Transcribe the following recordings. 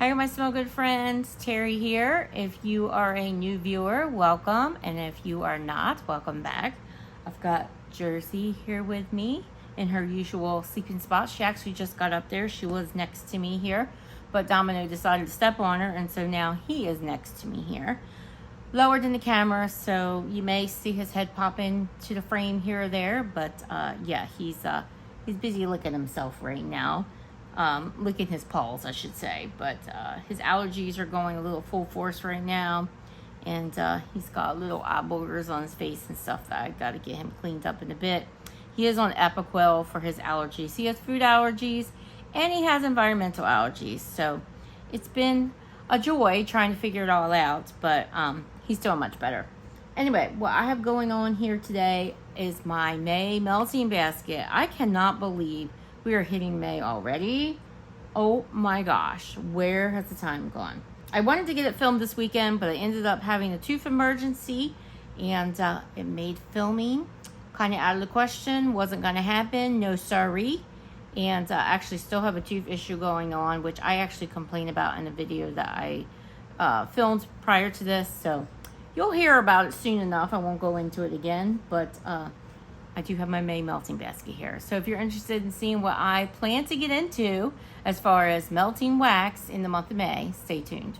Hi, my smell good friends. Terry here. If you are a new viewer, welcome. And if you are not, welcome back. I've got Jersey here with me in her usual sleeping spot. She actually just got up there. She was next to me here, but Domino decided to step on her, and so now he is next to me here. Lowered in the camera, so you may see his head pop into the frame here or there, but yeah, he's busy licking himself right now. Licking his paws, I should say, but his allergies are going a little full force right now, and he's got little eye boogers on his face and stuff that I got to get him cleaned up in a bit. He is on Epiquel for his allergies. He has food allergies and he has environmental allergies, so it's been a joy trying to figure it all out, but he's doing much better. Anyway, what I have going on here today is my May melting basket. I cannot believe we are hitting May already. Oh my gosh, where has the time gone? I wanted to get it filmed this weekend, but I ended up having a tooth emergency, and it made filming kind of out of the question. Wasn't going to happen, no sorry. And actually still have a tooth issue going on, which I actually complained about in a video that I filmed prior to this. So you'll hear about it soon enough. I won't go into it again, but I do have my May melting basket here. So if you're interested in seeing what I plan to get into as far as melting wax in the month of May, stay tuned.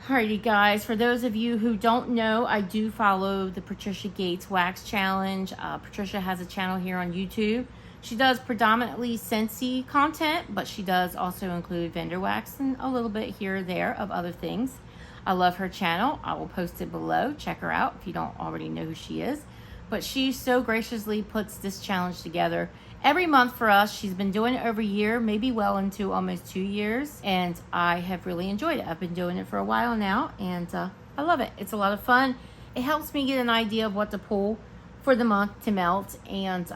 Alrighty guys, for those of you who don't know, I do follow the Patricia Gaetz Wax Challenge. Patricia has a channel here on YouTube. She does predominantly Scentsy content, but she does also include vendor wax and a little bit here or there of other things. I love her channel. I will post it below. Check her out if you don't already know who she is. But she so graciously puts this challenge together every month for us. She's been doing it over a year, maybe well into almost 2 years. And I have really enjoyed it. I've been doing it for a while now, and I love it. It's a lot of fun. It helps me get an idea of what to pull for the month to melt. And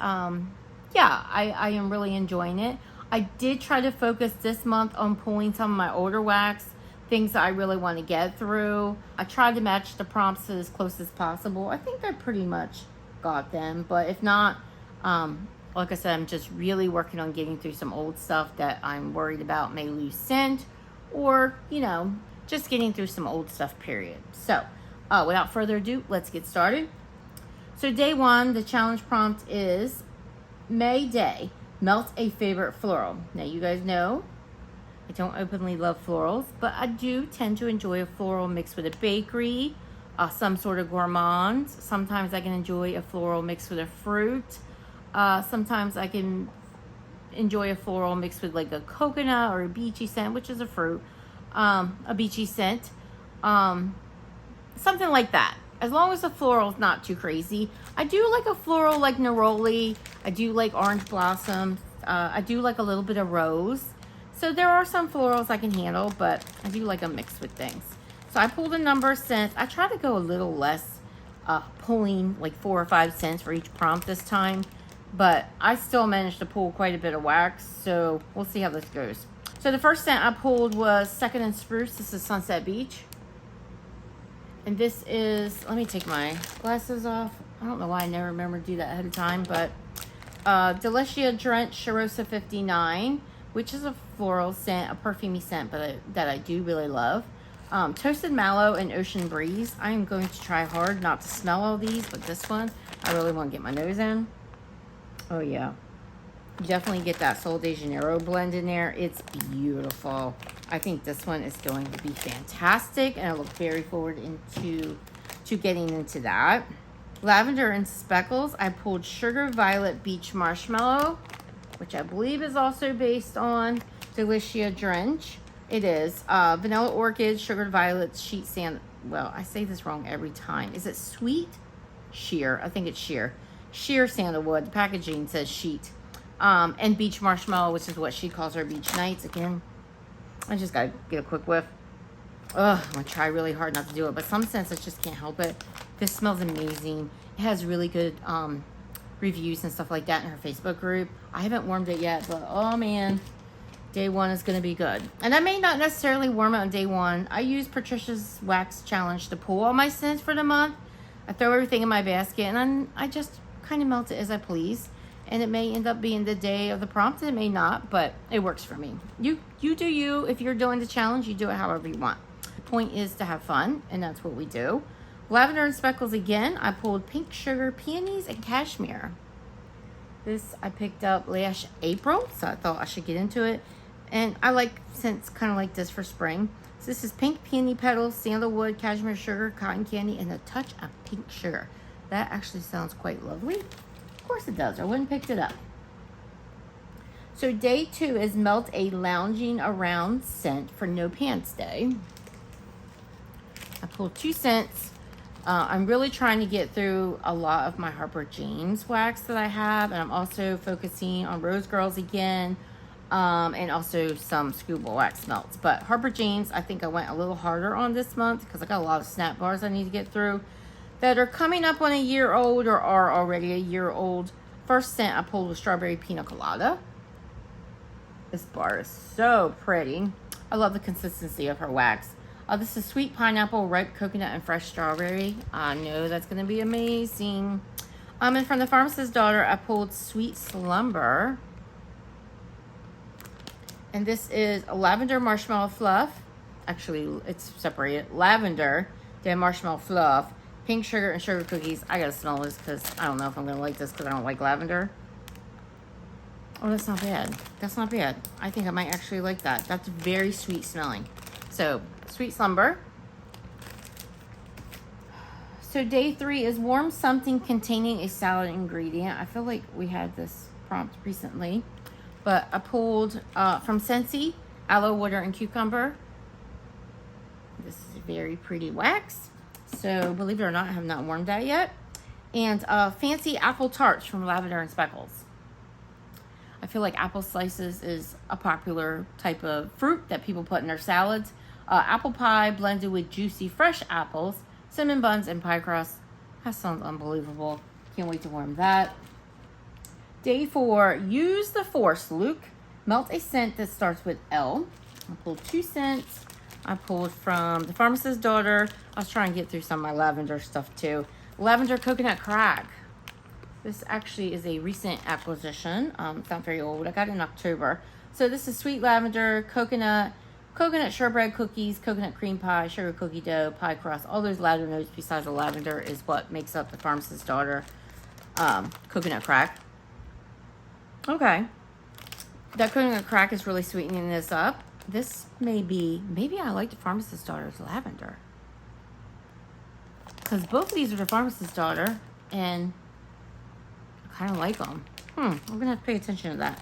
yeah, I am really enjoying it. I did try to focus this month on pulling some of my older wax, things that I really want to get through. I tried to match the prompts as close as possible. I think I pretty much got them, but if not, like I said, I'm just really working on getting through some old stuff that I'm worried about may lose scent, or, you know, just getting through some old stuff, period. So, without further ado, let's get started. So day one, the challenge prompt is May Day, melt a favorite floral. Now, you guys know I don't openly love florals, but I do tend to enjoy a floral mixed with a bakery, some sort of gourmand. Sometimes I can enjoy a floral mixed with a fruit. Sometimes I can enjoy a floral mixed with like a coconut or a beachy scent, which is a fruit, a beachy scent, something like that. As long as the floral is not too crazy. I do like a floral like neroli. I do like orange blossom. I do like a little bit of rose. So there are some florals I can handle, but I do like a mix with things. So I pulled a number of scents. I try to go a little less, pulling like 4 or 5 scents for each prompt this time. But I still managed to pull quite a bit of wax, so we'll see how this goes. So the first scent I pulled was Second and Spruce. This is Sunset Beach. And this is, let me take my glasses off. I don't know why I never remember to do that ahead of time, but Delicia Drenched Charosa 59, which is a floral scent, a perfumey scent, but that I do really love. Toasted Mallow and Ocean Breeze. I am going to try hard not to smell all these, but this one, I really want to get my nose in. Oh yeah. You definitely get that Sol de Janeiro blend in there. It's beautiful. I think this one is going to be fantastic, and I look very forward to getting into that. Lavender and Speckles, I pulled Sugar Violet Beach Marshmallow, which I believe is also based on Delicia Drench. It is. Vanilla Orchid, Sugar Violet, Sheet Sand. Well, I say this wrong every time. Is it Sweet? Sheer. I think it's Sheer. Sheer Sandalwood. The packaging says Sheet. And Beach Marshmallow, which is what she calls her Beach Nights. Again, I just gotta get a quick whiff. Ugh, I'm gonna try really hard not to do it, but some scents I just can't help it. This smells amazing. It has really good reviews and stuff like that in her Facebook group. I haven't warmed it yet, but oh man, day one is gonna be good. And I may not necessarily warm it on day one. I use Patricia's Wax Challenge to pull all my scents for the month. I throw everything in my basket, and then I just kind of melt it as I please. And it may end up being the day of the prompt, and it may not, but it works for me. You do you. If you're doing the challenge, you do it however you want. The point is to have fun, and that's what we do. Lavender and speckles again. I pulled pink sugar, peonies, and cashmere. This I picked up last April, so I thought I should get into it. And I like scents kind of like this for spring. So this is pink peony petals, sandalwood, cashmere sugar, cotton candy, and a touch of pink sugar. That actually sounds quite lovely. Of course it does. I wouldn't have picked it up. So day 2 is Melt a Lounging Around scent for No Pants Day. I pulled 2 scents. I'm really trying to get through a lot of my Harper James wax that I have. And I'm also focusing on Rose Girls again. And also some Scuba wax melts. But Harper James, I think I went a little harder on this month because I got a lot of snap bars I need to get through that are coming up on a year old or are already a year old. First scent I pulled was Strawberry Pina Colada. This bar is so pretty. I love the consistency of her wax. This is Sweet Pineapple, Ripe Coconut, and Fresh Strawberry. I know that's going to be amazing. And from the Pharmacist's Daughter, I pulled Sweet Slumber. And this is a Lavender Marshmallow Fluff. Actually, it's separated. Lavender, then Marshmallow Fluff, Pink Sugar, and Sugar Cookies. I gotta smell this because I don't know if I'm gonna like this because I don't like lavender. Oh, that's not bad. That's not bad. I think I might actually like that. That's very sweet smelling. So, Sweet Slumber. So, day 3 is Warm Something Containing a Salad Ingredient. I feel like we had this prompt recently. But I pulled from Scentsy, Aloe, Water, and Cucumber. This is a very pretty wax. So, believe it or not, I have not warmed that yet. And Fancy Apple Tarts from Lavender and Speckles. I feel like apple slices is a popular type of fruit that people put in their salads. Apple pie blended with juicy fresh apples, cinnamon buns, and pie crust. That sounds unbelievable. Can't wait to warm that. Day 4, Use the Force, Luke. Melt a scent that starts with L. I pulled 2 scents. I pulled from the Pharmacist's Daughter. I was trying to get through some of my lavender stuff too. Lavender Coconut Crack. This actually is a recent acquisition. It's not very old. I got it in October. So this is sweet lavender, coconut shortbread cookies, coconut cream pie, sugar cookie dough, pie crust. All those lavender notes besides the lavender is what makes up the Pharmacist's Daughter coconut crack. Okay. That coconut crack is really sweetening this up. This maybe I like the Pharmacist's Daughter's lavender. Because both of these are the Pharmacist's Daughter, and I kind of like them. I'm going to have to pay attention to that.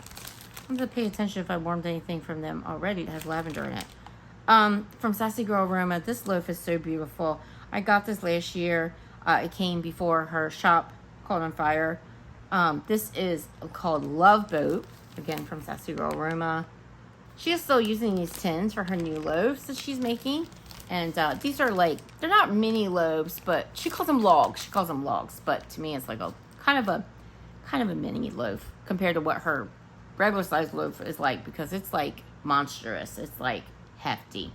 I'm going to pay attention if I warmed anything from them already that has lavender in it. From Sassy Girl Aroma, this loaf is so beautiful. I got this last year. It came before her shop caught on fire. This is called Love Boat, again from Sassy Girl Aroma. She is still using these tins for her new loaves that she's making. And these are like, they're not mini loaves, but she calls them logs. But to me, it's like a kind of a mini loaf compared to what her regular size loaf is like, because it's like monstrous. It's like hefty.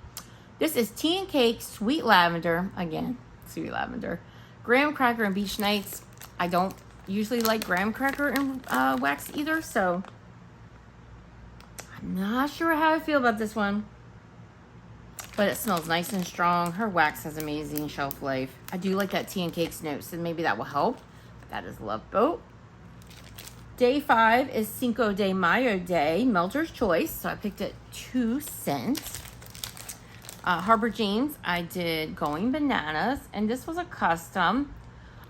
This is Tea and Cake, Sweet Lavender. Again, Sweet Lavender. Graham Cracker and Beach Nights. I don't usually like graham cracker and wax either, so I'm not sure how I feel about this one. But it smells nice and strong. Her wax has amazing shelf life. I do like that Tea and Cakes note, so maybe that will help. That is Love Boat. Day 5 is Cinco de Mayo Day, Melter's Choice. So I picked it 2 cents. Harper James, I did Going Bananas, and this was a custom.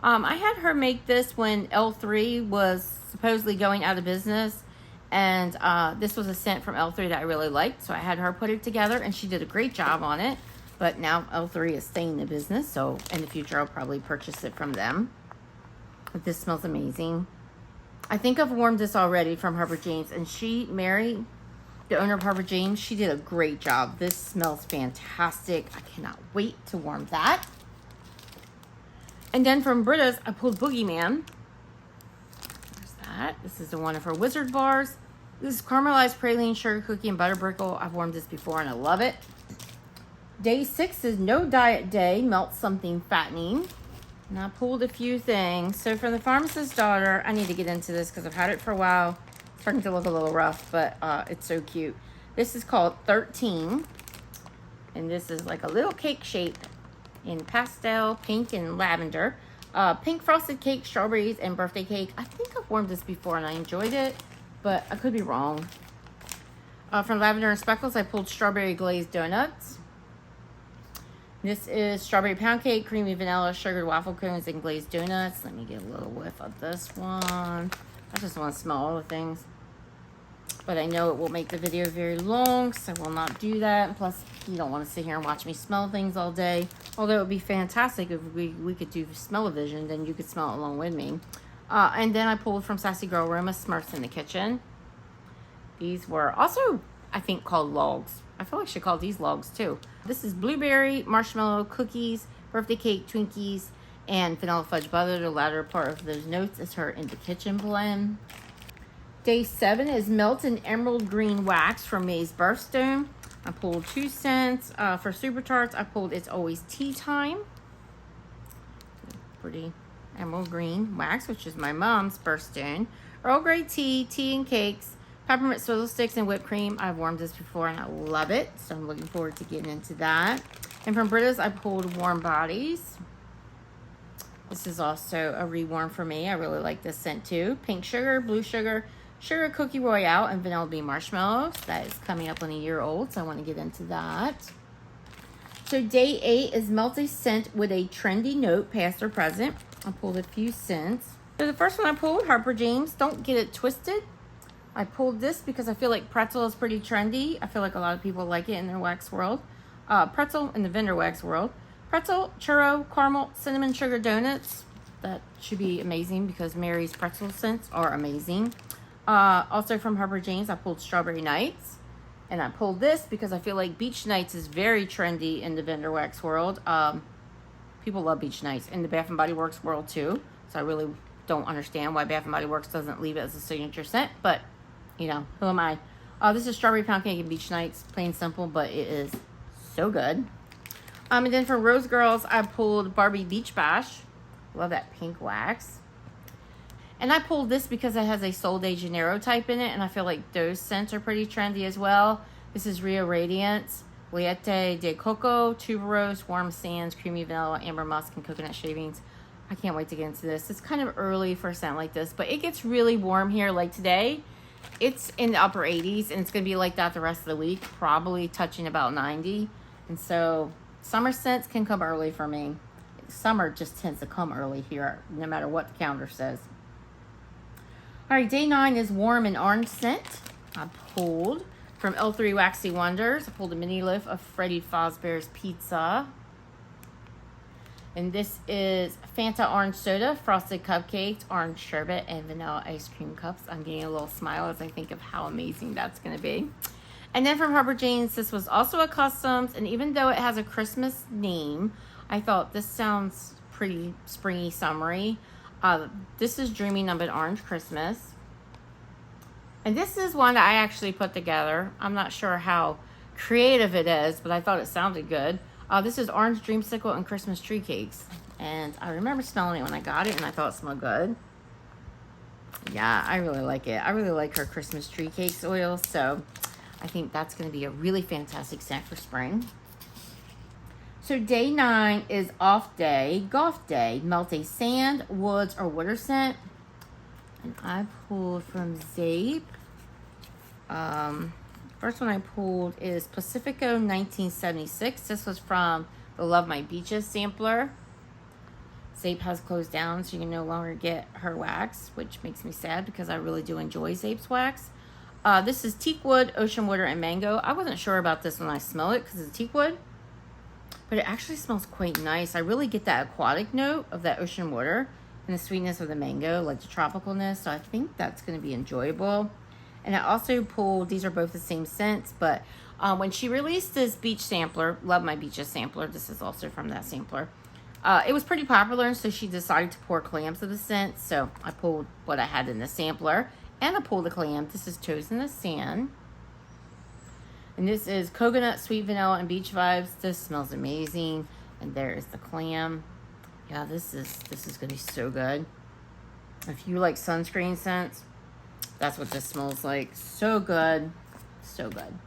I had her make this when L3 was supposedly going out of business, and this was a scent from L3 that I really liked, so I had her put it together, and she did a great job on it. But now L3 is staying in business, so in the future I'll probably purchase it from them. But this smells amazing. I think I've warmed this already from Harper James, and Mary, the owner of Harper James, she did a great job. This smells fantastic. I cannot wait to warm that. And then from Britta's, I pulled Boogeyman. There's that. This is the one of her Wizard bars. This is caramelized praline, sugar cookie, and butter brickle. I've warmed this before and I love it. Day 6 is No Diet Day, Melt Something Fattening. And I pulled a few things. So from the Pharmacist's Daughter, I need to get into this because I've had it for a while. It's starting to look a little rough, but it's so cute. This is called 13. And this is like a little cake shape in pastel, pink, and lavender. Pink frosted cake, strawberries, and birthday cake. I think I've warmed this before and I enjoyed it, but I could be wrong. From Lavender and Speckles, I pulled strawberry glazed donuts. This is strawberry pound cake, creamy vanilla, sugared waffle cones, and glazed donuts. Let me get a little whiff of this one. I just want to smell all the things. But I know it will make the video very long, so I will not do that. And plus, you don't want to sit here and watch me smell things all day. Although it would be fantastic if we could do smell-o-vision, then you could smell it along with me. And then I pulled from Sassy Girl Roma Smurfs in the Kitchen. These were also, I think, called logs. I feel like I should call these logs too. This is blueberry, marshmallow, cookies, birthday cake, Twinkies, and vanilla fudge butter. The latter part of those notes is her in the kitchen blend. Day 7 is Melt and Emerald Green Wax from May's Birthstone. I pulled 2 cents. For Super Tarts, I pulled It's Always Tea Time. Pretty emerald green wax, which is my mom's birthstone. Earl Grey tea, tea and cakes, peppermint swizzle sticks, and whipped cream. I've warmed this before and I love it, so I'm looking forward to getting into that. And from Brita's, I pulled Warm Bodies. This is also a rewarm for me. I really like this scent too. Pink sugar, blue sugar, sugar cookie royale, and vanilla bean marshmallows. That is coming up on a year old, so I want to get into that. So day 8 is Melty Scent with a trendy note, past or present. I pulled a few scents. So the first one I pulled, Harper James, Don't Get It Twisted. I pulled this because I feel like pretzel is pretty trendy. I feel like a lot of people like it in their wax world. Pretzel in the vendor wax world. Pretzel, churro, caramel, cinnamon sugar donuts. That should be amazing because Mary's pretzel scents are amazing. Also from Harper James, I pulled Strawberry Nights. And I pulled this because I feel like Beach Nights is very trendy in the vendor wax world. People love Beach Nights in the Bath & Body Works world too. So I really don't understand why Bath & Body Works doesn't leave it as a signature scent. But, you know, who am I? This is Strawberry Pound Cake and Beach Nights. Plain simple, but it is so good. And then from Rose Girls, I pulled Barbie Beach Bash. Love that pink wax. And I pulled this because it has a Sol de Janeiro type in it, and I feel like those scents are pretty trendy as well. This is Rio Radiance, Liete de Coco, Tuberose, Warm Sands, Creamy Vanilla, Amber Musk, and Coconut Shavings. I can't wait to get into this. It's kind of early for a scent like this, but it gets really warm here. Like today, it's in the upper 80s, and it's going to be like that the rest of the week, probably touching about 90. And so summer scents can come early for me. Summer just tends to come early here, no matter what the calendar says. All right, day 9 is Warm and Orange Scent. I pulled from L3 Waxy Wonders. I pulled a mini loaf of Freddie Fazbear's Pizza. And this is Fanta Orange Soda, Frosted Cupcakes, Orange Sherbet, and Vanilla Ice Cream Cups. I'm getting a little smile as I think of how amazing that's going to be. And then from Harper James, this was also a Customs. And even though it has a Christmas name, I thought this sounds pretty springy, summery. This is Dreamy Numbered Orange Christmas. And this is one that I actually put together. I'm not sure how creative it is, but I thought it sounded good. This is Orange Dreamsicle and Christmas Tree Cakes. And I remember smelling it when I got it, and I thought it smelled good. Yeah, I really like it. I really like her Christmas Tree Cakes oil, so I think that's going to be a really fantastic scent for spring. So day 9 is Off Day, Golf Day. Melt a sand, woods, or water scent. And I pulled from Zape. First one I pulled is Pacifico 1976. This was from the Love My Beaches sampler. Zape has closed down, so you can no longer get her wax, which makes me sad because I really do enjoy Zape's wax. This is teak wood, ocean water, and mango. I wasn't sure about this when I smelled it because it's teak wood. But it actually smells quite nice. I really get that aquatic note of that ocean water and the sweetness of the mango, like the tropicalness. So I think that's going to be enjoyable. And I also pulled, these are both the same scents, but when she released this beach sampler, Love My Beaches sampler, this is also from that sampler, it was pretty popular, and so she decided to pour clams of the scent. So I pulled what I had in the sampler, and I pulled the clam. This is Toes in the Sand. And this is Coconut, Sweet Vanilla, and Beach Vibes. This smells amazing. And there is the clam. Yeah, this is gonna be so good. If you like sunscreen scents, that's what this smells like. So good. So good.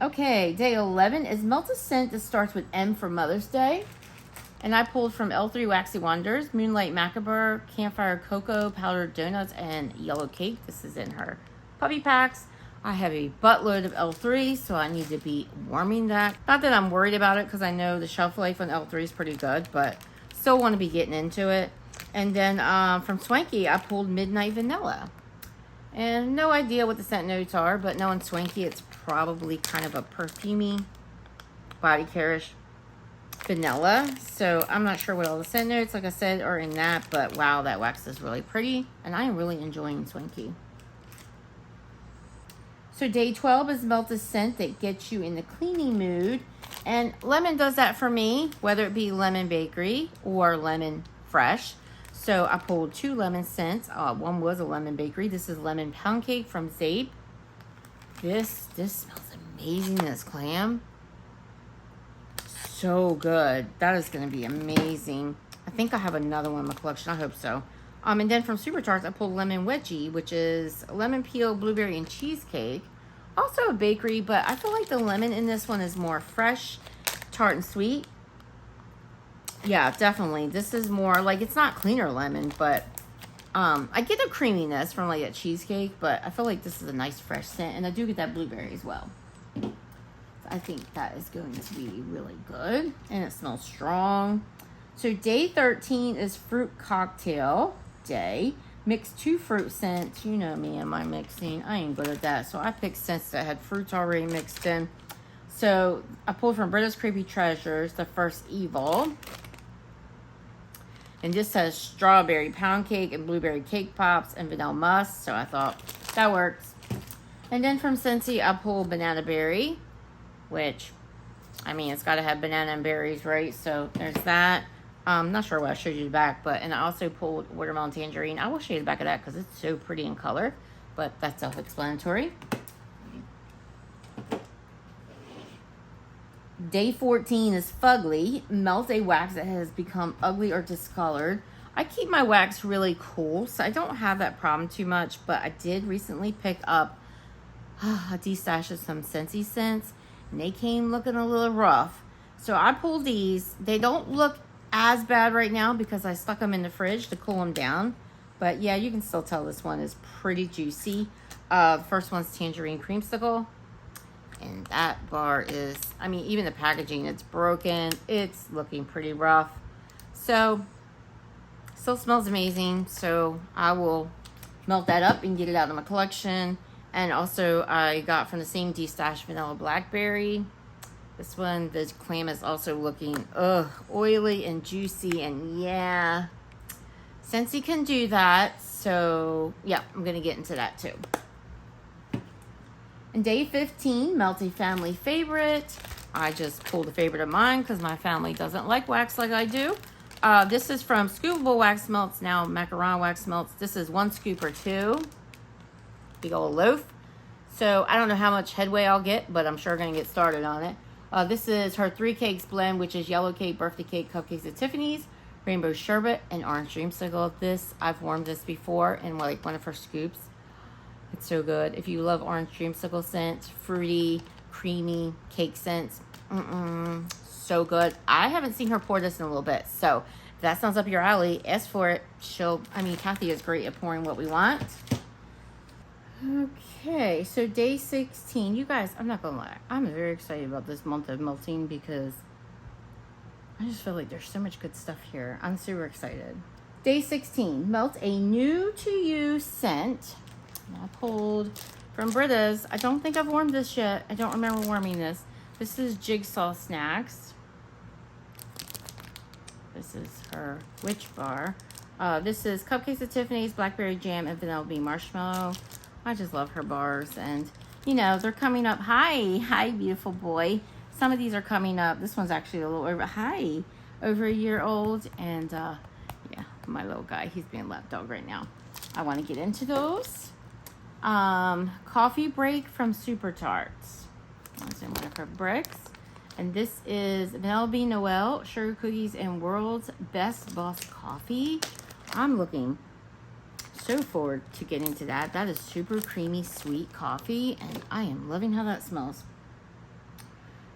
Okay, day 11 is Melt a Scent that starts with M for Mother's Day. And I pulled from L3 Waxy Wonders, Moonlight Macabre, Campfire Cocoa, Powdered Donuts, and Yellow Cake. This is in her puppy packs. I have a buttload of L3, so I need to be warming that. Not that I'm worried about it, because I know the shelf life on L3 is pretty good, but still want to be getting into it. And then from Swanky, I pulled Midnight Vanilla. And no idea what the scent notes are, but knowing Swanky, it's probably kind of a perfumey, body care-ish vanilla. So I'm not sure what all the scent notes, like I said, are in that, but wow, that wax is really pretty, and I am really enjoying Swanky. So day 12 is Melt a Scent that gets you in the cleaning mood. And lemon does that for me, whether it be lemon bakery or lemon fresh. So I pulled 2 lemon scents. One was a lemon bakery. This is lemon pound cake from Zabe. This smells amazing, this clam. So good. That is going to be amazing. I think I have another one in my collection. I hope so. And then from Super Tarts, I pulled Lemon Wedgie, which is lemon peel, blueberry, and cheesecake. Also a bakery, but I feel like the lemon in this one is more fresh, tart, and sweet. Yeah, definitely. This is more, like, it's not cleaner lemon, but I get the creaminess from, like, a cheesecake, but I feel like this is a nice fresh scent, and I do get that blueberry as well. So I think that is going to be really good, and it smells strong. So day 13 is Fruit Cocktail Day. Mix 2 fruit scents. You know me and my mixing. I ain't good at that. So I picked scents that had fruits already mixed in. So I pulled from Britta's Creepy Treasures, the First Evil. And this has strawberry pound cake and blueberry cake pops and vanilla musk. So I thought that works. And then from Scentsy, I pulled Banana Berry, which, I mean, it's got to have banana and berries, right? So there's that. I'm not sure what I showed you the back, but, and I also pulled Watermelon Tangerine. I will show you the back of that because it's so pretty in color, but that's self-explanatory. Day 14 is Fugly. Melt a wax that has become ugly or discolored. I keep my wax really cool, so I don't have that problem too much, but I did recently pick up a destash of some Scentsy scents, and they came looking a little rough. So I pulled these. They don't look as bad right now because I stuck them in the fridge to cool them down. But yeah, you can still tell this one is pretty juicy. The first one's Tangerine Creamsicle. And that bar is, I mean, even the packaging, it's broken. It's looking pretty rough. So, still smells amazing. So, I will melt that up and get it out of my collection. And also, I got from the same D-Stash Vanilla Blackberry. This one, the clam is also looking, oily and juicy. And yeah, Scentsy can do that. So, yeah, I'm going to get into that too. And day 15, Melt a Family Favorite. I just pulled a favorite of mine because my family doesn't like wax like I do. This is from Scoopable Wax Melts, now Macaron Wax Melts. This is 1 scoop or 2. Big old loaf. So I don't know how much headway I'll get, but I'm sure going to get started on it. This is her 3 cakes blend, which is yellow cake, birthday cake, cupcakes at Tiffany's, rainbow sherbet, and orange dreamsicle. This, I've warmed this before in like one of her scoops. It's so good. If you love orange dreamsicle scents, fruity, creamy cake scents, so good. I haven't seen her pour this in a little bit, so if that sounds up your alley, ask for it. Kathy is great at pouring what we want. Okay, so day 16. You guys, I'm not gonna lie, I'm very excited about this month of melting because I just feel like there's so much good stuff here. I'm super excited. Day 16, melt a new to you scent. I pulled from Britta's. I don't think I've warmed this yet. I don't remember warming this. This is Jigsaw Snacks. This is her Witch Bar. This is Cupcakes at Tiffany's, Blackberry Jam, and Vanilla Bean Marshmallow. I just love her bars. And, you know, they're coming up. Hi, beautiful boy. Some of these are coming up. This one's actually a little over a year old. And, yeah, my little guy, he's being lapdog right now. I want to get into those. Coffee Break from Super Tarts. That's in one of her bricks. And this is Vanilla Bean Noel, Sugar Cookies, and World's Best Boss Coffee. I'm looking so forward to getting into that. That is super creamy, sweet coffee, and I am loving how that smells.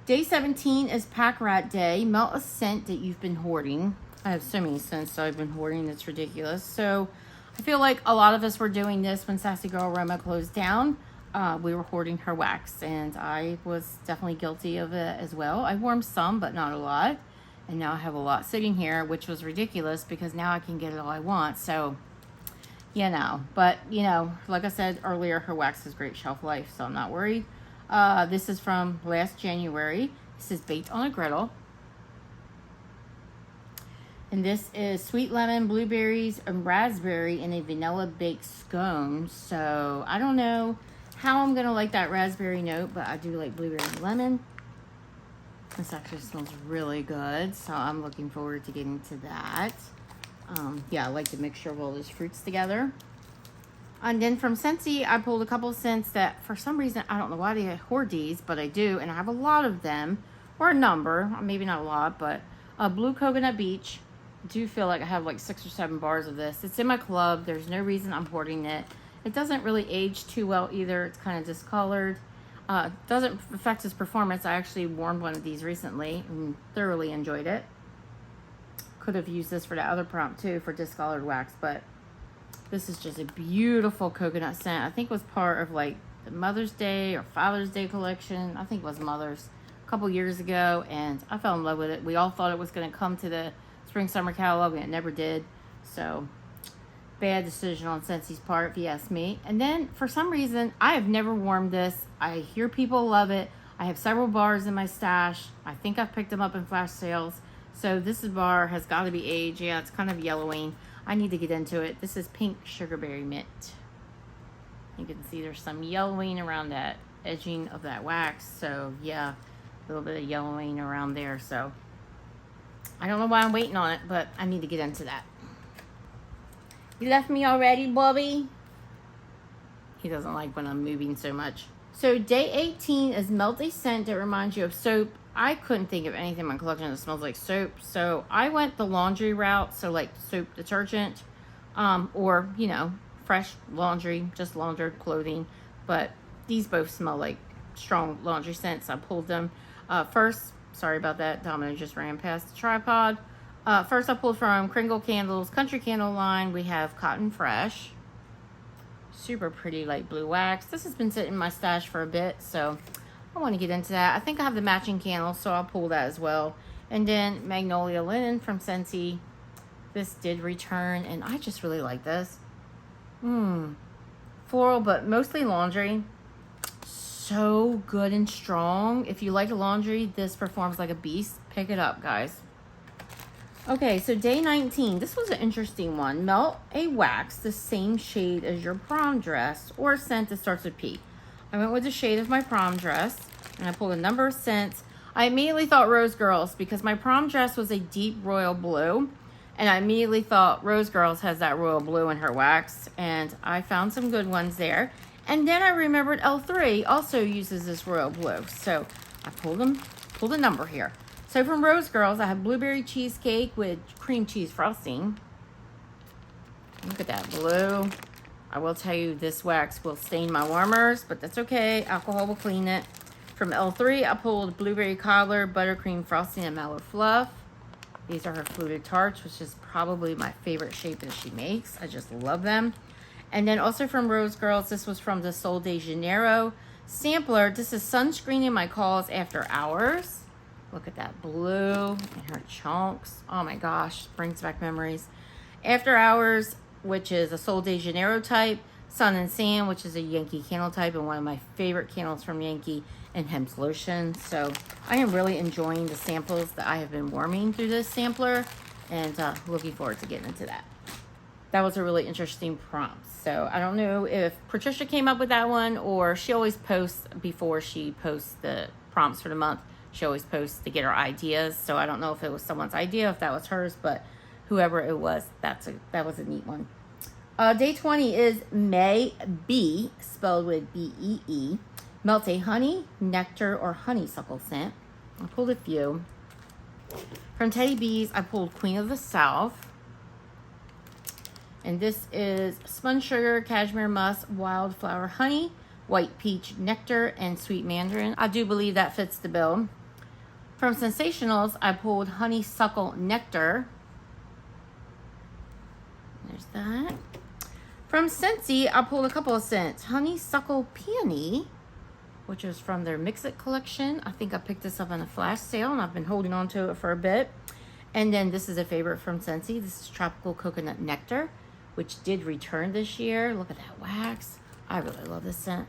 Day 17 is Pack Rat Day. Melt a scent that you've been hoarding. I have so many scents that I've been hoarding. It's ridiculous. So I feel like a lot of us were doing this when Sassy Girl Roma closed down. We were hoarding her wax, and I was definitely guilty of it as well. I warmed some, but not a lot. And now I have a lot sitting here, which was ridiculous because now I can get it all I want. So, you know, but, you know, like I said earlier, her wax has great shelf life, so I'm not worried. This is from last January. This is Baked on a Griddle. And this is sweet lemon, blueberries, and raspberry in a vanilla baked scone. So I don't know how I'm going to like that raspberry note, but I do like blueberry and lemon. This actually smells really good, so I'm looking forward to getting to that. Yeah, I like the mixture of all those fruits together. And then from Scentsy, I pulled a couple of scents that for some reason, I don't know why they hoard these, but I do, and I have a lot of them, or a number, maybe not a lot, but Blue Coconut Beach. I do feel like I have like 6 or 7 bars of this. It's in my club. There's no reason I'm hoarding it. It doesn't really age too well either. It's kind of discolored. Doesn't affect its performance. I actually warmed one of these recently and thoroughly enjoyed it. Could have used this for the other prompt too for discolored wax, but this is just a beautiful coconut scent. I think it was part of like the Mother's Day or Father's Day collection. I think it was Mother's a couple years ago, and I fell in love with it. We all thought it was going to come to the spring summer catalog, and it never did. So bad decision on Scentsy's part, if you ask me. And then for some reason, I have never warmed this. I hear people love it. I have several bars in my stash. I think I've picked them up in flash sales. So this bar has got to be aged. Yeah, it's kind of yellowing. I need to get into it. This is Pink Sugarberry Mint. You can see there's some yellowing around that edging of that wax. So yeah, a little bit of yellowing around there. So I don't know why I'm waiting on it, but I need to get into that. You left me already, Bobby? He doesn't like when I'm moving so much. So day 18 is Melt a Scent that reminds you of soap. I couldn't think of anything in my collection that smells like soap. So I went the laundry route. So like soap detergent, or, you know, fresh laundry, just laundered clothing. But these both smell like strong laundry scents. I pulled them. First, sorry about that. Domino just ran past the tripod. First I pulled from Kringle Candles Country Candle line. We have Cotton Fresh. Super pretty light blue wax. This has been sitting in my stash for a bit, so I want to get into that. I think I have the matching candle, so I'll pull that as well. And then Magnolia Linen from Scentsy. This did return, and I just really like this. Floral, but mostly laundry. So good and strong. If you like laundry, this performs like a beast. Pick it up, guys. Okay, so day 19. This was an interesting one. Melt a wax the same shade as your prom dress or a scent that starts with P. I went with the shade of my prom dress, and I pulled a number of scents. I immediately thought Rose Girls because my prom dress was a deep royal blue, and I immediately thought Rose Girls has that royal blue in her wax, and I found some good ones there. And then I remembered L3 also uses this royal blue, so I pulled a number here. So from Rose Girls, I have blueberry cheesecake with cream cheese frosting. Look at that blue. I will tell you this wax will stain my warmers, but that's okay. Alcohol will clean it. From L3, I pulled blueberry cobbler, buttercream frosting, and mallow fluff. These are her fluted tarts, which is probably my favorite shape that she makes. I just love them. And then also from Rose Girls, this was from the Sol de Janeiro sampler. This is sunscreen in my calls after hours. Look at that blue and her chunks. Oh my gosh, brings back memories. After Hours, which is a Sol de Janeiro type. Sun and Sand, which is a Yankee candle type and one of my favorite candles from Yankee, and Hemp's Lotion. So I am really enjoying the samples that I have been warming through this sampler, and looking forward to getting into that. That was a really interesting prompt. So I don't know if Patricia came up with that one, or she always posts before she posts the prompts for the month. She always posts to get her ideas. So I don't know if it was someone's idea, if that was hers, but whoever it was, that was a neat one. Day 20 is May B, spelled with B-E-E. Melt a honey, nectar, or honeysuckle scent. I pulled a few. From Teddy Bees, I pulled Queen of the South. And this is Spun Sugar, Cashmere Musk, Wildflower Honey, White Peach Nectar, and Sweet Mandarin. I do believe that fits the bill. From Sensationals, I pulled Honeysuckle Nectar. There's that. From Scentsy, I pulled a couple of scents. Honeysuckle Peony, which is from their Mix It collection. I think I picked this up on a flash sale, and I've been holding on to it for a bit. And then this is a favorite from Scentsy. This is Tropical Coconut Nectar, which did return this year. Look at that wax. I really love this scent.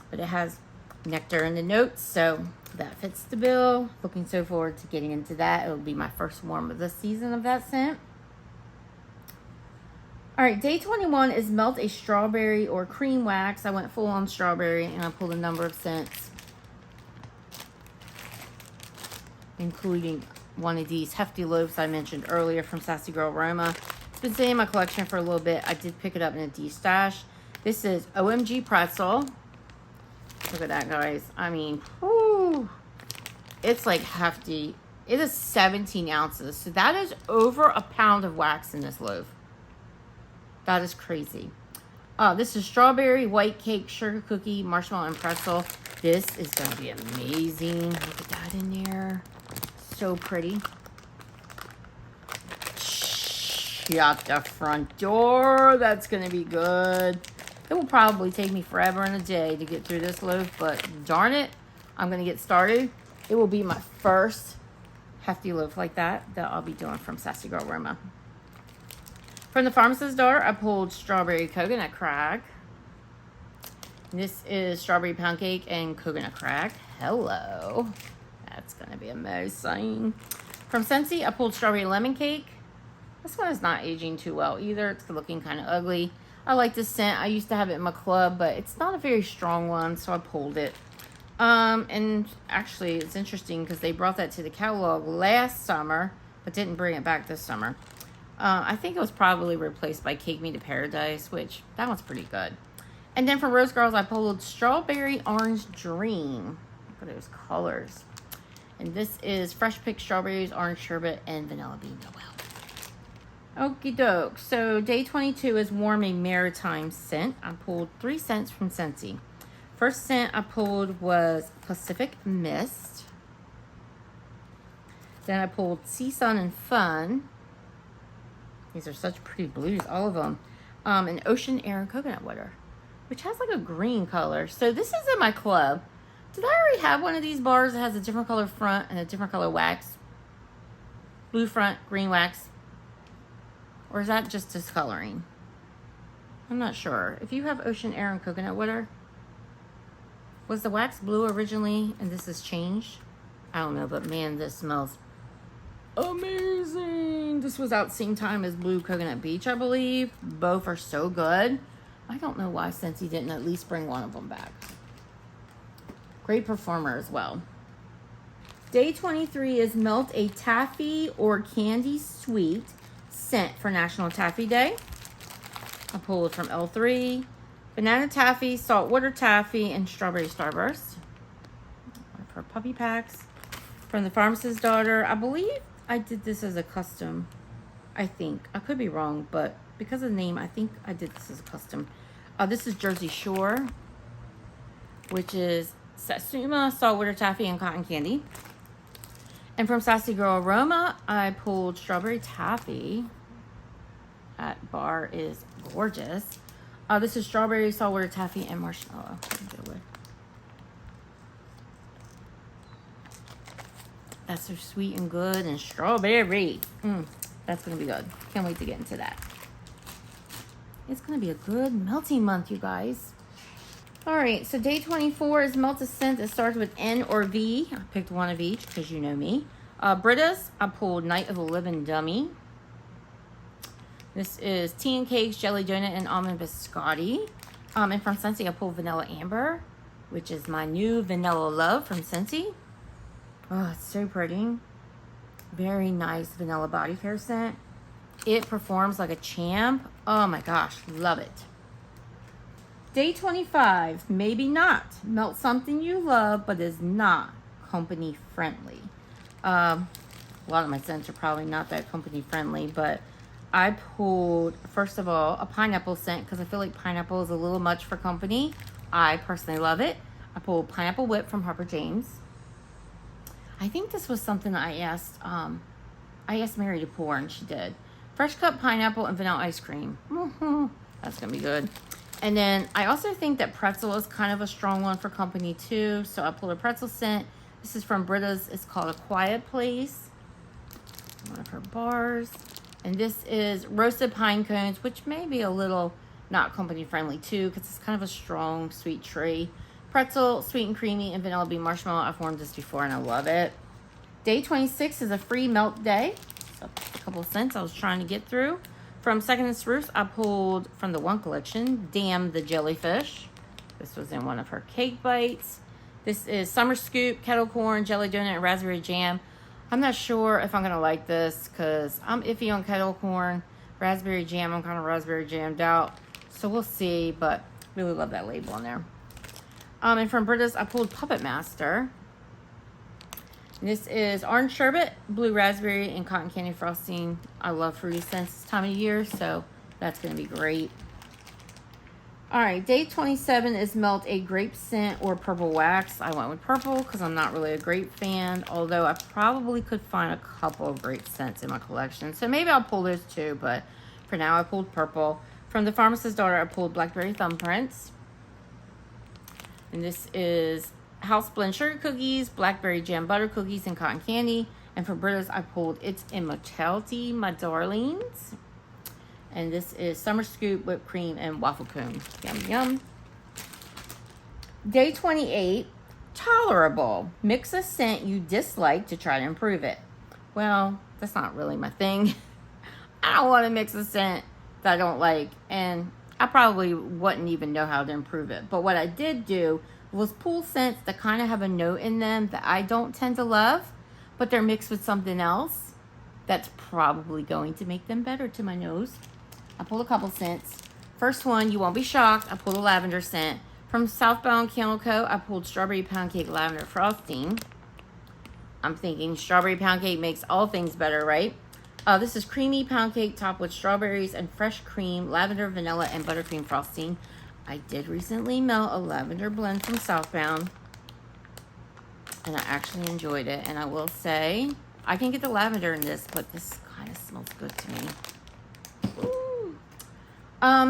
But it has nectar in the notes, so that fits the bill. Looking so forward to getting into that. It will be my first warm of the season of that scent. All right, day 21 is Melt a Strawberry or Cream Wax. I went full on strawberry, and I pulled a number of scents, including one of these hefty loaves I mentioned earlier from Sassy Girl Aroma. It's been sitting in my collection for a little bit. I did pick it up in a D-stash. This is OMG Pretzel. Look at that, guys. I mean, whew, it's like hefty. It is 17 ounces. So that is over a pound of wax in this loaf. That is crazy. This is strawberry, white cake, sugar cookie, marshmallow, and pretzel. This is going to be amazing. Look at that in there. So pretty. Shut the front door. That's going to be good. It will probably take me forever and a day to get through this loaf, but darn it, I'm going to get started. It will be my first hefty loaf like that I'll be doing from Sassy Girl Aroma. From the Pharmacist's Daughter, I pulled Strawberry Coconut Crack. This is Strawberry Pound Cake and Coconut Crack. Hello. That's going to be amazing. From Scentsy, I pulled Strawberry Lemon Cake. This one is not aging too well either. It's looking kind of ugly. I like this scent. I used to have it in my club, but it's not a very strong one, so I pulled it. And actually, it's interesting because they brought that to the catalog last summer, but didn't bring it back this summer. I think it was probably replaced by Cake Me to Paradise, which that one's pretty good. And then from Rose Girls, I pulled Strawberry Orange Dream. Look at those colors. And this is fresh picked strawberries, orange sherbet, and vanilla bean Noel. Okie doke. So day 22 is Warm a Maritime Scent. I pulled 3 scents from Scentsy. First scent I pulled was Pacific Mist. Then I pulled Sea Sun and Fun. These are such pretty blues, all of them. And Ocean Air and Coconut Water, which has like a green color. So this is in my club. Did I already have one of these bars that has a different color front and a different color wax? Blue front, green wax. Or is that just discoloring? I'm not sure. If you have Ocean Air and Coconut Water, was the wax blue originally and this has changed? I don't know, but man, this smells amazing. This was out same time as Blue Coconut Beach, I believe. Both are so good. I don't know why Scentsy didn't at least bring one of them back. Great performer as well. Day 23 is Melt a Taffy or Candy Sweet Scent for National Taffy Day. I pulled from L3. Banana Taffy, Saltwater Taffy, and Strawberry Starburst. For puppy packs. From the Pharmacist's Daughter, I believe I did this as a custom. I think. I could be wrong, but because of the name, I think I did this as a custom. This is Jersey Shore, which is Satsuma, Saltwater Taffy, and Cotton Candy. And from Sassy Girl Aroma, I pulled Strawberry Taffy. That bar is gorgeous. This is Strawberry, Saltwater Taffy, and Marshmallow. That's so sweet and good, and strawberry. That's going to be good. Can't wait to get into that. It's going to be a good melting month, you guys. All right, so day 24 is Melt a Scent. It starts with N or V. I picked one of each because you know me. Britta's, I pulled Night of the Living Dummy. This is Tea and Cakes, Jelly Donut, and Almond Biscotti. And from Scentsy, I pulled Vanilla Amber, which is my new Vanilla Love from Scentsy. Oh, it's so pretty. Very nice vanilla body care scent. It performs like a champ. Oh my gosh, love it. Day 25, maybe not. Melt something you love but is not company friendly. A lot of my scents are probably not that company friendly, but I pulled, first of all, a pineapple scent because I feel like pineapple is a little much for company. I personally love it. I pulled Pineapple Whip from Harper James. I think this was something I asked Mary to pour, and she did. Fresh cut pineapple and vanilla ice cream. That's gonna be good. And then I also think that pretzel is kind of a strong one for company too. So I pulled a pretzel scent. This is from Britta's. It's called A Quiet Place. One of her bars. And this is roasted pine cones, which may be a little not company friendly too, because it's kind of a strong sweet tree. Pretzel, sweet and creamy, and vanilla bean marshmallow. I've worn this before and I love it. Day 26 is a free melt day. So a couple of scents I was trying to get through. From Second and Spruce, I pulled from the One Collection, Damn the Jellyfish. This was in one of her cake bites. This is Summer Scoop, Kettle Corn, Jelly Donut, and Raspberry Jam. I'm not sure if I'm going to like this because I'm iffy on Kettle Corn. Raspberry Jam, I'm kind of raspberry jammed out. So we'll see, but really love that label on there. And from Britta's, I pulled Puppet Master. And this is Orange Sherbet, Blue Raspberry, and Cotton Candy Frosting. I love fruity scents this time of year, so that's going to be great. All right, day 27 is Melt a Grape Scent or Purple Wax. I went with purple because I'm not really a grape fan, although I probably could find a couple of grape scents in my collection. So maybe I'll pull those too, but for now I pulled purple. From the Pharmacist's Daughter, I pulled Blackberry Thumbprints. And this is House Blend Sugar Cookies, Blackberry Jam Butter Cookies, and Cotton Candy. And for Britta's, I pulled It's Immortality, My Darlings. And this is Summer Scoop, Whipped Cream, and Waffle Cone. Yum, yum. Day 28, Tolerable. Mix a scent you dislike to try to improve it. Well, that's not really my thing. I don't want to mix a scent that I don't like. And I probably wouldn't even know how to improve it. But what I did do was pull scents that kind of have a note in them that I don't tend to love, but they're mixed with something else that's probably going to make them better to my nose. I pulled a couple scents. First one, you won't be shocked, I pulled a lavender scent. From Southbound Candle Co., I pulled Strawberry Pound Cake Lavender Frosting. I'm thinking strawberry pound cake makes all things better, right? This is creamy pound cake topped with strawberries and fresh cream, lavender, vanilla, and buttercream frosting. I did recently melt a lavender blend from Southbound, and I actually enjoyed it. And I will say, I can get the lavender in this, but this kind of smells good to me. Ooh.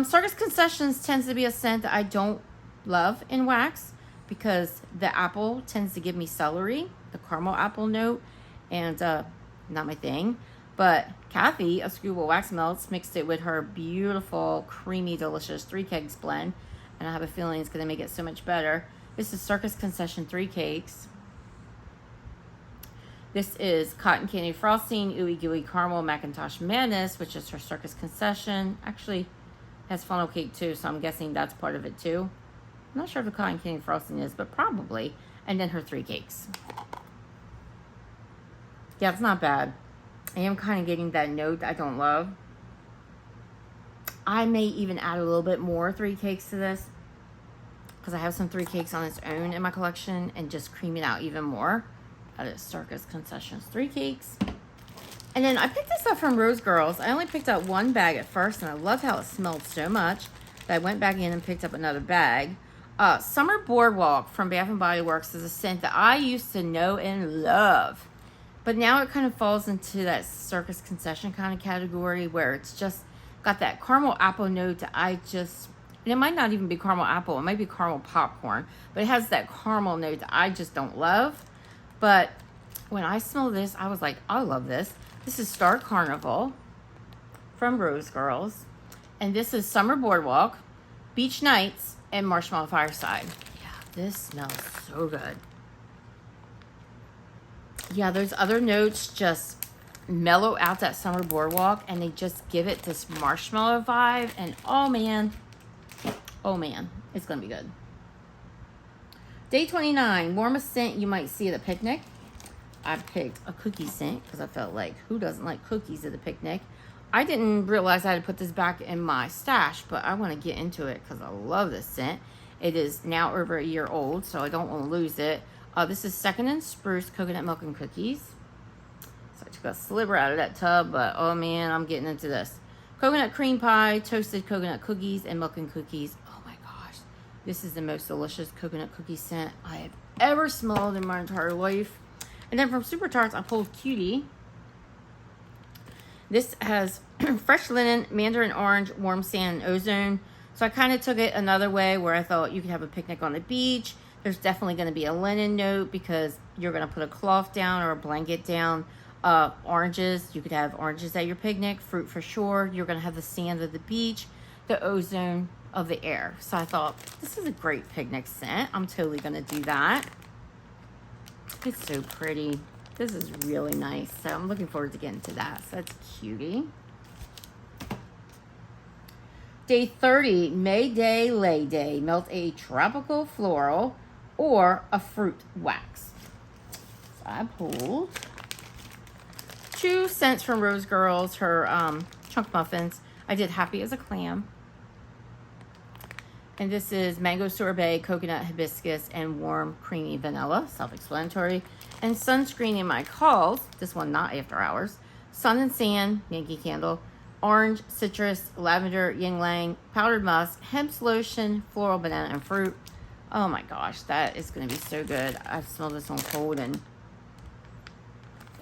Circus Concessions tends to be a scent that I don't love in wax because the apple tends to give me celery, the caramel apple note, and not my thing. But Kathy of Screwball Wax Melts mixed it with her beautiful, creamy, delicious 3 Kegs blend. And I have a feeling it's going to make it so much better. This is Circus Concession 3 Cakes. This is Cotton Candy Frosting, Ooey Gooey Caramel Macintosh Madness, which is her Circus Concession. Actually, has funnel cake too, so I'm guessing that's part of it too. I'm not sure if the Cotton Candy Frosting is, but probably. And then her 3 Cakes. Yeah, it's not bad. I am kind of getting that note that I don't love. I may even add a little bit more 3 Cakes to this because I have some 3 Cakes on its own in my collection and just cream it out even more. That is Circus Concessions 3 Cakes. And then I picked this up from Rose Girls. I only picked up 1 bag at first and I loved how it smelled so much that I went back in and picked up another bag. Summer Boardwalk from Bath & Body Works is a scent that I used to know and love. But now it kind of falls into that Circus Concession kind of category where it's just got that caramel apple note that and it might not even be caramel apple, it might be caramel popcorn, but it has that caramel note that I just don't love. But when I smelled this, I was like, I love this. This is Star Carnival from Rose Girls. And this is Summer Boardwalk, Beach Nights, and Marshmallow Fireside. Yeah, this smells so good. Yeah, those other notes just mellow out that Summer Boardwalk and they just give it this marshmallow vibe. And oh man, it's going to be good. Day 29, warmest scent you might see at a picnic. I picked a cookie scent because I felt like who doesn't like cookies at a picnic? I didn't realize I had to put this back in my stash, but I want to get into it because I love this scent. It is now over a year old, so I don't want to lose it. This is Second and Spruce Coconut Milk and Cookies. So I took a sliver out of that tub, but oh man, I'm getting into this. Coconut cream pie, toasted coconut cookies, and milk and cookies. Oh my gosh. This is the most delicious coconut cookie scent I have ever smelled in my entire life. And then from Super Tarts, I pulled Cutie. This has fresh linen, mandarin orange, warm sand, and ozone. So I kind of took it another way where I thought you could have a picnic on the beach. There's definitely going to be a linen note because you're going to put a cloth down or a blanket down. Oranges, you could have oranges at your picnic. Fruit for sure. You're going to have the sand of the beach, the ozone of the air. So I thought, this is a great picnic scent. I'm totally going to do that. It's so pretty. This is really nice. So I'm looking forward to getting to that. So that's Cutie. Day 30, May Day, Lay Day. Melt a tropical floral or a fruit wax. So I pulled 2 scents from Rose Girls, her chunk muffins. I did Happy as a Clam. And this is mango sorbet, coconut hibiscus, and warm creamy vanilla. Self-explanatory. And sunscreen in my calls. This one not after hours. Sun and Sand, Yankee Candle. Orange, citrus, lavender, yin lang, powdered musk, hemp lotion, floral, banana, and fruit. Oh my gosh, that is going to be so good. I've smelled this one cold and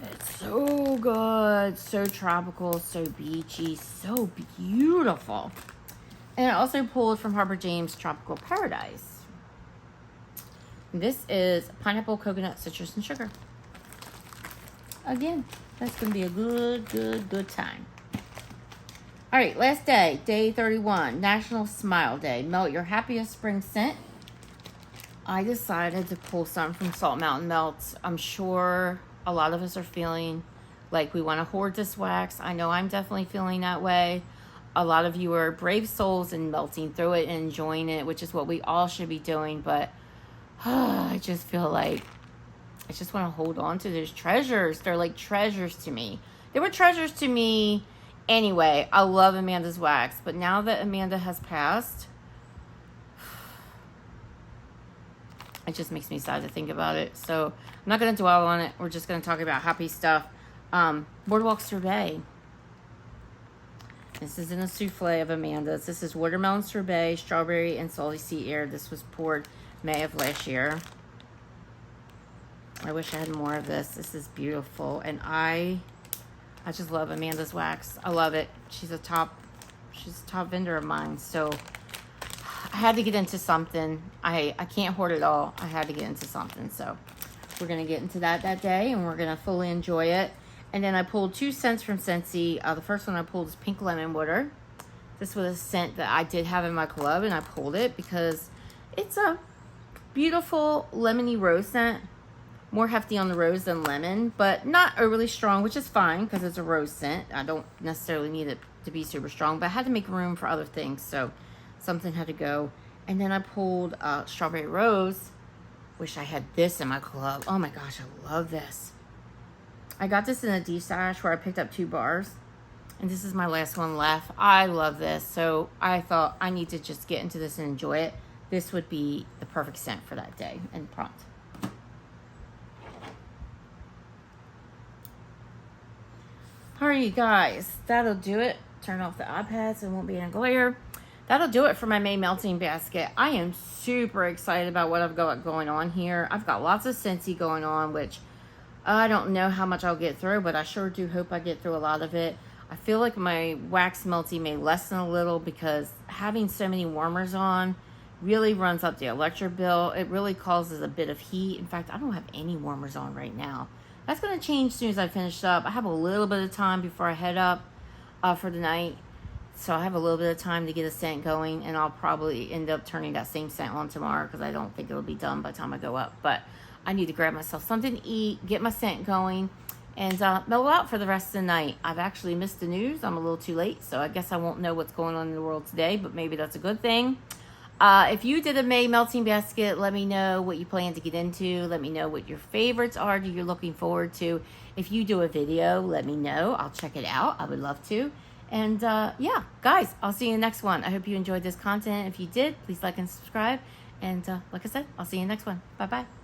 it's so good. So tropical, so beachy, so beautiful. And I also pulled from Harper James Tropical Paradise. This is pineapple, coconut, citrus, and sugar. Again, that's going to be a good time. All right, last day, day 31, National Smile Day. Melt your happiest spring scent. I decided to pull some from Salt Mountain Melts. I'm sure a lot of us are feeling like we want to hoard this wax. I know I'm definitely feeling that way. A lot of you are brave souls and melting through it and enjoying it, which is what we all should be doing. But I just feel like I just want to hold on to those treasures. They're like treasures to me. They were treasures to me anyway. I love Amanda's wax, but now that Amanda has passed, it just makes me sad to think about it. So I'm not going to dwell on it. We're just going to talk about happy stuff. Boardwalk Sorbet. This is in a souffle of Amanda's. This is watermelon sorbet, strawberry, and salty sea air. This was poured May of last year. I wish I had more of this. This is beautiful. And I just love Amanda's wax. I love it. She's a top vendor of mine. So I had to get into something. I can't hoard it all. I had to get into something. So we're going to get into that day, and we're going to fully enjoy it. And then I pulled 2 scents from Scentsy. The first one I pulled is Pink Lemon Water. This was a scent that I did have in my club, and I pulled it because it's a beautiful lemony rose scent. More hefty on the rose than lemon, but not overly strong, which is fine because it's a rose scent. I don't necessarily need it to be super strong, but I had to make room for other things, so something had to go. And then I pulled Strawberry Rose. Wish I had this in my club. Oh my gosh, I love this. I got this in a D-stash where I picked up 2 bars, and this is my last one left. I love this, so I thought I need to just get into this and enjoy it. This would be the perfect scent for that day and prompt. Alright, guys, that'll do it. Turn off the iPad so it won't be in a glare. That'll do it for my May melting basket. I am super excited about what I've got going on here. I've got lots of Scentsy going on, which I don't know how much I'll get through, but I sure do hope I get through a lot of it. I feel like my wax melty may lessen a little because having so many warmers on really runs up the electric bill. It really causes a bit of heat. In fact, I don't have any warmers on right now. That's going to change as soon as I finish up. I have a little bit of time before I head up for the night. So I have a little bit of time to get a scent going, and I'll probably end up turning that same scent on tomorrow because I don't think it'll be done by the time I go up. But I need to grab myself something to eat, get my scent going, and mellow out for the rest of the night. I've actually missed the news. I'm a little too late, so I guess I won't know what's going on in the world today, but maybe that's a good thing. If you did a May melting basket, let me know what you plan to get into. Let me know what your favorites are that you're looking forward to. If you do a video, let me know. I'll check it out. I would love to. And yeah, guys, I'll see you in the next one. I hope you enjoyed this content. If you did, please like and subscribe. And like I said, I'll see you in the next one. Bye-bye.